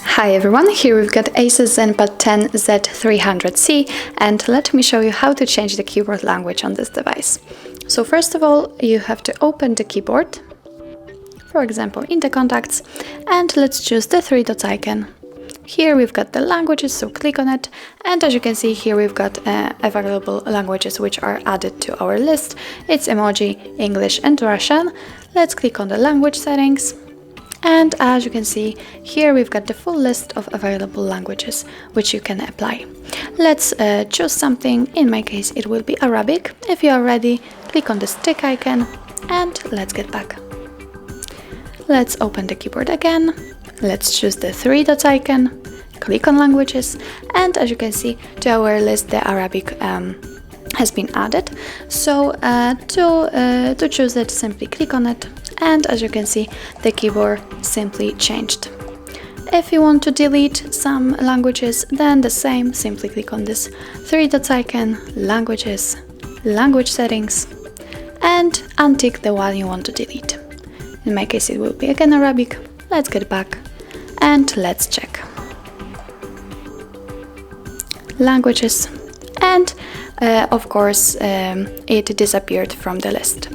Hi everyone, here we've got ASUS ZenPad 10 Z300C, and let me show you how to change the keyboard language on this device. So first of all, you have to open the keyboard, for example in the contacts, and let's choose the three dots icon. Here we've got the languages, so click on it, and as you can see here we've got available languages which are added to our list. It's emoji, English and Russian. Let's click on the language settings. And as you can see, here we've got the full list of available languages which you can apply. Let's choose something. In my case, it will be Arabic. If you are ready, click on the stick icon and let's get back. Let's open the keyboard again. Let's choose the three dots icon, click on languages, and as you can see, to our list, the Arabic has been added. So to choose it, simply click on it. And as you can see, the keyboard simply changed. If you want to delete some languages, then the same, simply click on this three dots icon, languages, language settings, and untick the one you want to delete. In my case, it will be again Arabic. Let's get back and let's check. Languages, and of course it disappeared from the list.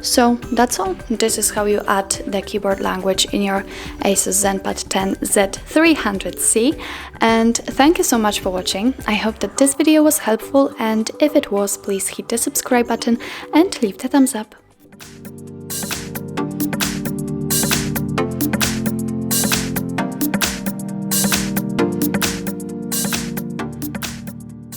So that's all. This is how you add the keyboard language in your ASUS ZenPad 10 Z300C, and thank you so much for watching. I hope that this video was helpful, and if it was, please hit the subscribe button and leave the thumbs up.